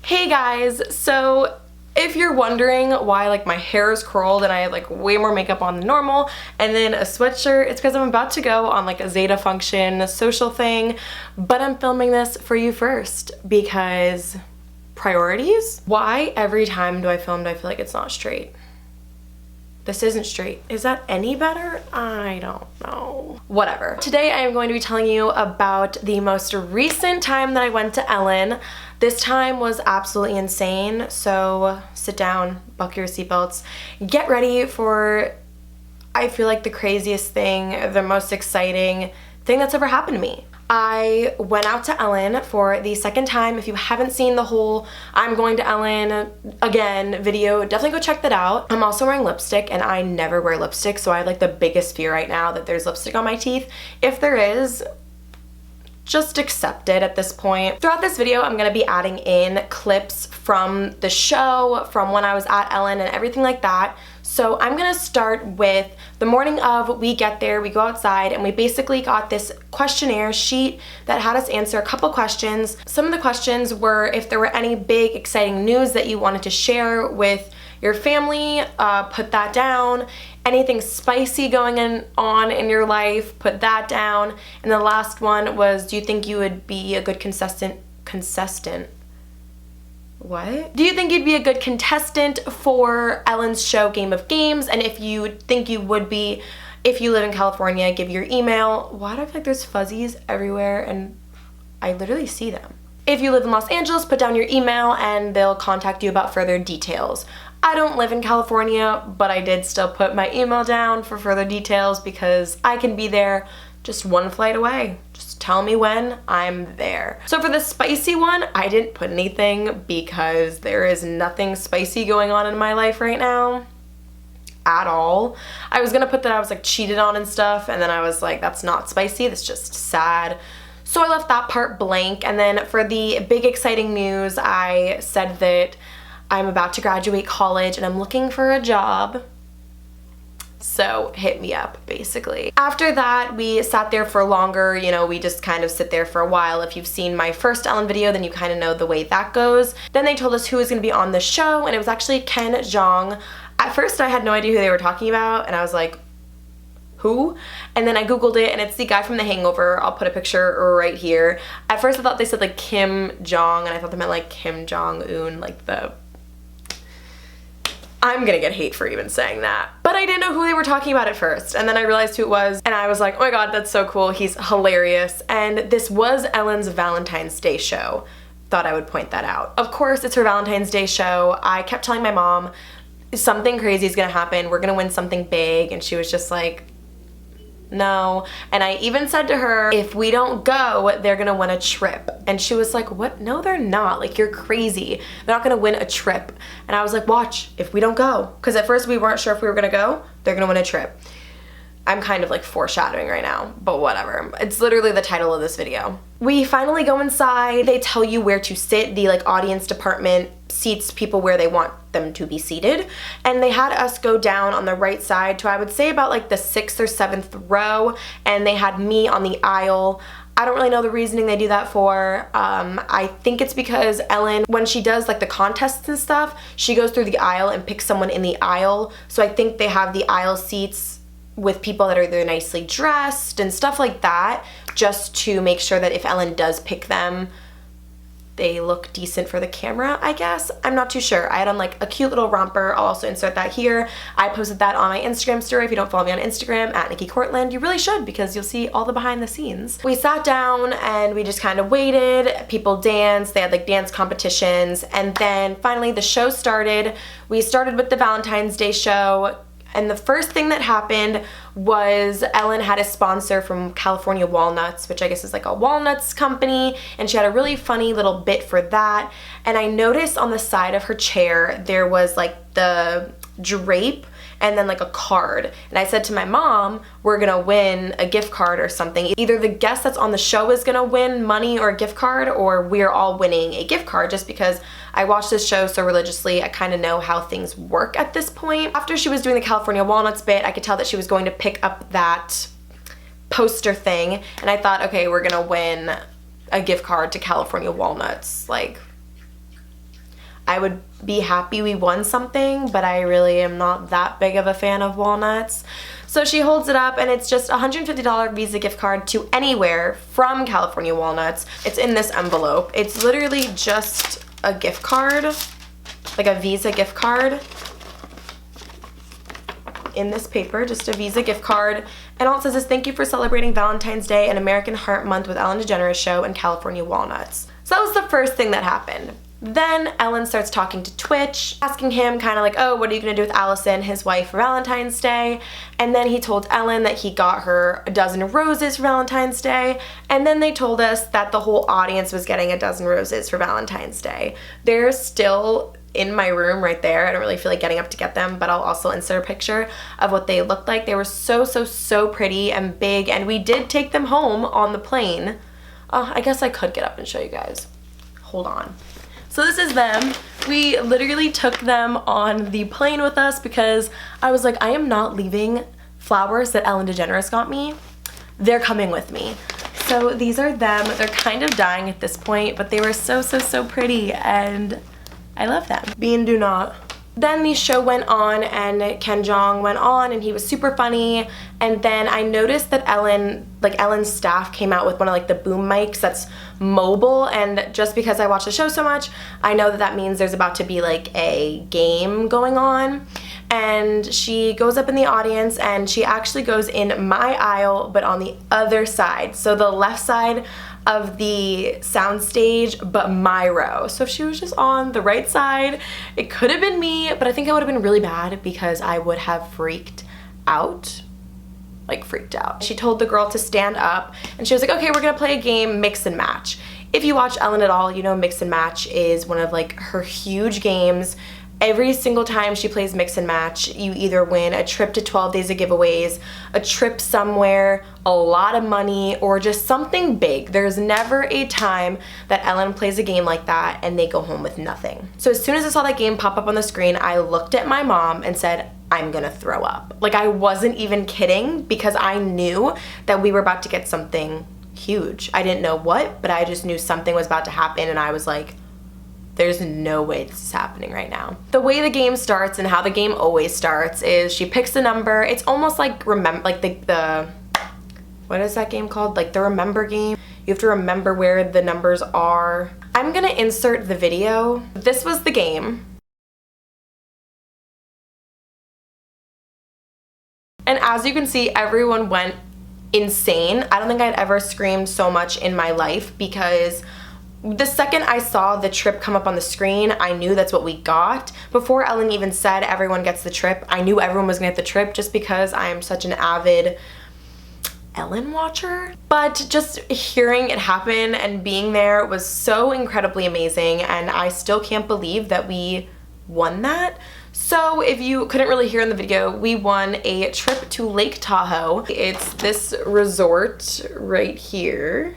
Hey guys, so if you're wondering why like my hair is curled and I have like way more makeup on than normal and then a sweatshirt, it's because I'm about to go on like a Zeta function, a social thing, but I'm filming this for you first because priorities? Why every time do I film do I feel like it's not straight? This isn't straight. Is that any better? I don't know. Whatever. Today I am going to be telling you about the most recent time that I went to Ellen. This time was absolutely insane, so sit down, buckle your seatbelts, get ready for, I feel like, the craziest thing, the most exciting thing that's ever happened to me. I went out to Ellen for the second time. If you haven't seen the whole I'm going to Ellen again video, definitely go check that out. I'm also wearing lipstick and I never wear lipstick, so I have like the biggest fear right now that there's lipstick on my teeth. If there is, just accept it at this point. Throughout this video, I'm gonna be adding in clips from the show, from when I was at Ellen and everything like that. So I'm gonna start with the morning of. We get there, we go outside, and we basically got this questionnaire sheet that had us answer a couple questions. Some of the questions were if there were any big exciting news that you wanted to share with your family, put that down. Anything spicy going on in your life, put that down. And the last one was, do you think you would be a good contestant? What? Do you think you'd be a good contestant for Ellen's show Game of Games? And if you think you would be, if you live in California, give your email. Why do I feel like there's fuzzies everywhere and I literally see them? If you live in Los Angeles, put down your email and they'll contact you about further details. I don't live in California, but I did still put my email down for further details because I can be there just one flight away. Just tell me when, I'm there. So for the spicy one, I didn't put anything because there is nothing spicy going on in my life right now at all. I was gonna put that I was like cheated on and stuff, and then I was like, that's not spicy, that's just sad. So I left that part blank. And then for the big exciting news, I said that I'm about to graduate college and I'm looking for a job. So hit me up, basically. After that, we sat there for longer. You know, we just kind of sit there for a while. If you've seen my first Ellen video, then you kind of know the way that goes. Then they told us who was gonna be on the show, and it was actually Ken Jeong. At first, I had no idea who they were talking about, and I was like, who? And then I googled it and it's the guy from The Hangover. I'll put a picture right here. At first I thought they said like Kim Jong, and I thought they meant like Kim Jong-un, like the... I'm gonna get hate for even saying that. But I didn't know who they were talking about at first, and then I realized who it was, and I was like, oh my god, that's so cool, he's hilarious. And this was Ellen's Valentine's Day show. Thought I would point that out. Of course, it's her Valentine's Day show. I kept telling my mom, something crazy is gonna happen, we're gonna win something big, and she was just like, no. And I even said to her, if we don't go, they're gonna win a trip. And she was like, what? No, they're not. Like, you're crazy. They're not gonna win a trip. And I was like, watch, if we don't go. Because at first we weren't sure if we were gonna go, they're gonna win a trip. I'm kind of like foreshadowing right now, but whatever. It's literally the title of this video. We finally go inside. They tell you where to sit. The like audience department seats people where they want them to be seated. And they had us go down on the right side to, I would say, about like the 6th or 7th row. And they had me on the aisle. I don't really know the reasoning they do that for. I think it's because Ellen, when she does like the contests and stuff, she goes through the aisle and picks someone in the aisle. So I think they have the aisle seats with people that are either nicely dressed and stuff like that, just to make sure that if Ellen does pick them, they look decent for the camera, I guess. I'm not too sure. I had on like a cute little romper. I'll also insert that here. I posted that on my Instagram story. If you don't follow me on Instagram, at nikkicortland, you really should, because you'll see all the behind the scenes. We sat down and we just kind of waited. People danced. They had like dance competitions. And then finally the show started. We started with the Valentine's Day show. And the first thing that happened was Ellen had a sponsor from California Walnuts, which I guess is like a walnuts company, and she had a really funny little bit for that. And I noticed on the side of her chair there was like the drape and then like a card. And I said to my mom, we're gonna win a gift card or something. Either the guest that's on the show is gonna win money or a gift card, or we're all winning a gift card, just because I watch this show so religiously, I kind of know how things work at this point. After she was doing the California Walnuts bit, I could tell that she was going to pick up that poster thing, and I thought, okay, we're gonna win a gift card to California Walnuts. Like, I would be happy we won something, but I really am not that big of a fan of walnuts. So she holds it up, and it's just a $150 Visa gift card to anywhere from California Walnuts. It's in this envelope. It's literally just a gift card, like a Visa gift card in this paper, just a Visa gift card. And all it says is, thank you for celebrating Valentine's Day and American Heart Month with Ellen DeGeneres Show and California Walnuts. So that was the first thing that happened. Then Ellen starts talking to Twitch, asking him kind of like, oh, what are you gonna do with Allison, his wife, for Valentine's Day? And then he told Ellen that he got her a dozen roses for Valentine's Day. And then they told us that the whole audience was getting a dozen roses for Valentine's Day. They're still in my room right there. I don't really feel like getting up to get them, but I'll also insert a picture of what they looked like. They were so pretty and big, and we did take them home on the plane. I guess I could get up and show you guys. Hold on. So this is them. We literally took them on the plane with us because I was like, I am not leaving flowers that Ellen DeGeneres got me. They're coming with me. So these are them. They're kind of dying at this point, but they were so pretty, and I love them. Bean do not. Then the show went on, and Ken Jeong went on, and he was super funny. And then I noticed that Ellen's staff came out with one of like the boom mics that's mobile, and just because I watch the show so much, I know that that means there's about to be like a game going on. And she goes up in the audience, and she actually goes in my aisle, but on the other side. So the left side of the sound stage, but my row. So if she was just on the right side, it could have been me, but I think it would have been really bad because I would have freaked out. Like freaked out. She told the girl to stand up, and she was like, okay, we're gonna play a game, mix and match. If you watch Ellen at all, you know mix and match is one of like her huge games. Every single time she plays mix and match, you either win a trip to 12 days of giveaways, a trip somewhere, a lot of money, or just something big. There's never a time that Ellen plays a game like that and they go home with nothing. So as soon as I saw that game pop up on the screen, I looked at my mom and said, I'm gonna throw up. Like, I wasn't even kidding, because I knew that we were about to get something huge. I didn't know what, but I just knew something was about to happen, and I was like, there's no way this is happening right now. The way the game starts, and how the game always starts, is she picks a number. It's almost like the what is that game called? Like the remember game. You have to remember where the numbers are. I'm gonna insert the video. This was the game. And as you can see, everyone went insane. I don't think I'd ever screamed so much in my life, because the second I saw the trip come up on the screen, I knew that's what we got. Before Ellen even said everyone gets the trip, I knew everyone was gonna get the trip, just because I am such an avid Ellen watcher. But just hearing it happen and being there was so incredibly amazing, and I still can't believe that we won that. So if you couldn't really hear in the video, we won a trip to Lake Tahoe. It's this resort right here.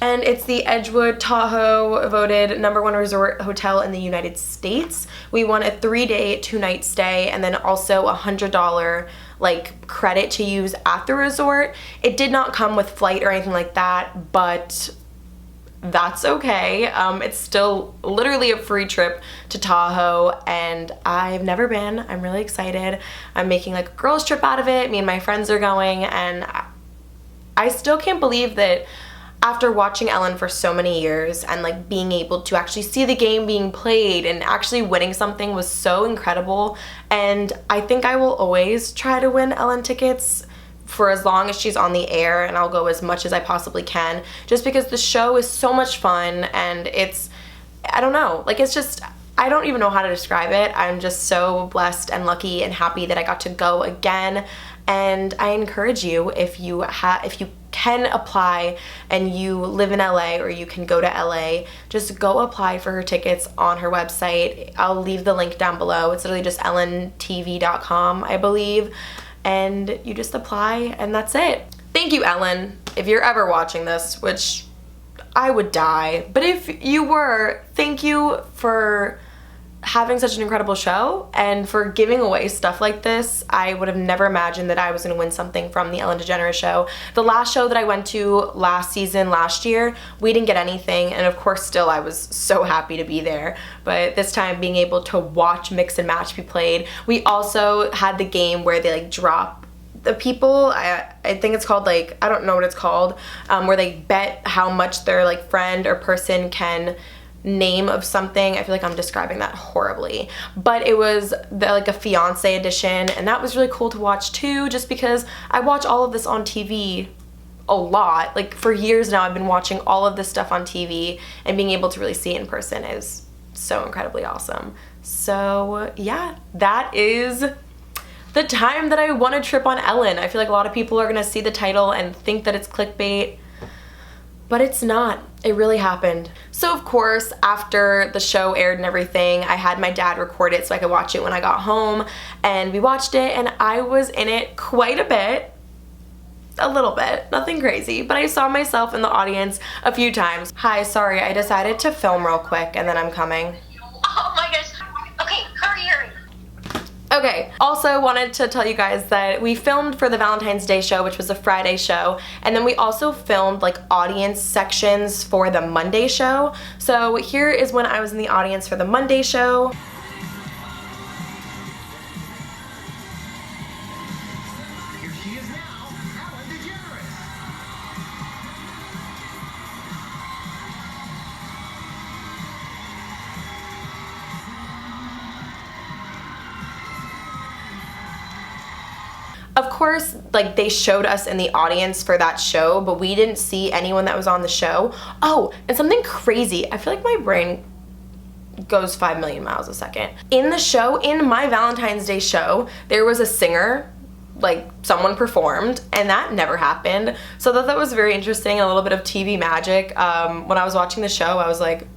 And it's the Edgewood Tahoe voted #1 resort hotel in the United States. We won a 3-day, 2-night stay, and then also a $100 like credit to use at the resort. It did not come with flight or anything like that, but that's okay. It's still literally a free trip to Tahoe, and I've never been. I'm really excited. I'm making like a girls trip out of it. Me and my friends are going, and I still can't believe that after watching Ellen for so many years and like being able to actually see the game being played and actually winning something was so incredible. And I think I will always try to win Ellen tickets for as long as she's on the air, and I'll go as much as I possibly can, just because the show is so much fun, and it's, I don't know, like it's just, I don't even know how to describe it. I'm just so blessed and lucky and happy that I got to go again. And I encourage you, if you can apply and you live in LA or you can go to LA, just go apply for her tickets on her website. I'll leave the link down below. It's literally just ellentv.com, I believe. And you just apply, and that's it. Thank you, Ellen, if you're ever watching this, which I would die. But if you were, thank you for having such an incredible show and for giving away stuff like this. I would have never imagined that I was going to win something from the Ellen DeGeneres show. The last show that I went to last season, last year, we didn't get anything, and of course still I was so happy to be there. But this time being able to watch Mix and Match be played. We also had the game where they like drop the people, I think it's called like, I don't know what it's called, where they bet how much their like friend or person can name of something. I feel like I'm describing that horribly, but it was like a fiance edition, and that was really cool to watch too, just because I watch all of this on TV a lot. Like for years now I've been watching all of this stuff on TV, and being able to really see it in person is so incredibly awesome. So yeah, that is the time that I won a trip on Ellen. I feel like a lot of people are gonna see the title and think that it's clickbait, but it's not. It really happened. So of course, after the show aired and everything, I had my dad record it so I could watch it when I got home, and we watched it, and I was in it quite a bit. A little bit, nothing crazy, but I saw myself in the audience a few times. Hi, sorry, I decided to film real quick and then I'm coming. Oh my gosh. Okay, hurry. Okay, also wanted to tell you guys that we filmed for the Valentine's Day show, which was a Friday show, and then we also filmed like audience sections for the Monday show. So here is when I was in the audience for the Monday show. Here she is now, Ellen DeGeneres. Of course, like they showed us in the audience for that show, but we didn't see anyone that was on the show. Oh, and something crazy. I feel like my brain goes 5 million miles a second. In the show, in my Valentine's Day show, there was a singer, like someone performed, and that never happened. So I thought that was very interesting, a little bit of TV magic. When I was watching the show, I was like,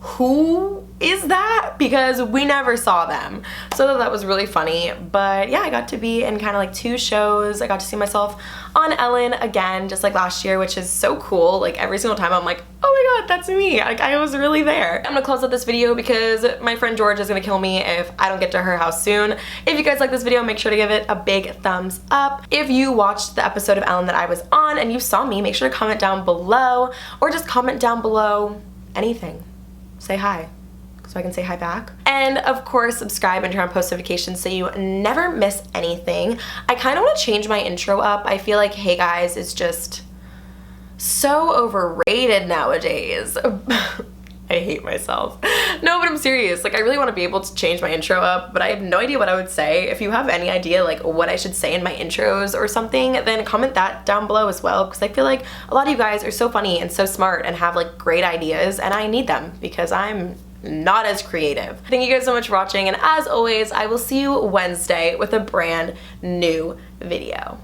who is that? Because we never saw them. So that was really funny. But yeah, I got to be in kind of like 2 shows. I got to see myself on Ellen again, just like last year, which is so cool. Like every single time I'm like, oh my god, that's me. Like I was really there. I'm gonna close out this video because my friend George is gonna kill me if I don't get to her house soon. If you guys like this video, make sure to give it a big thumbs up. If you watched the episode of Ellen that I was on and you saw me, make sure to comment down below, or just comment down below anything. Say hi, so I can say hi back. And of course, subscribe and turn on post notifications so you never miss anything. I kind of want to change my intro up. I feel like hey guys is just so overrated nowadays. I hate myself. No, but I'm serious. Like I really want to be able to change my intro up, but I have no idea what I would say. If you have any idea like what I should say in my intros or something, then comment that down below as well, because I feel like a lot of you guys are so funny and so smart and have like great ideas, and I need them because I'm not as creative. Thank you guys so much for watching, and as always, I will see you Wednesday with a brand new video.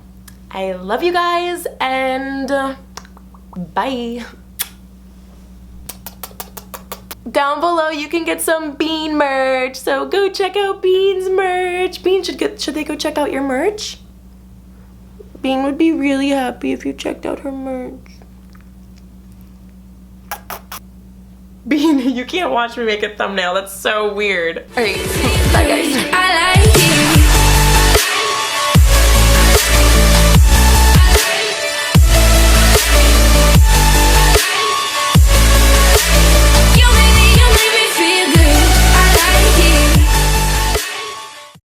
I love you guys, and bye. Down below you can get some Bean merch, so go check out Bean's merch. Bean should they go check out your merch? Bean would be really happy if you checked out her merch. Bean, you can't watch me make a thumbnail. That's so weird. Alright, bye guys.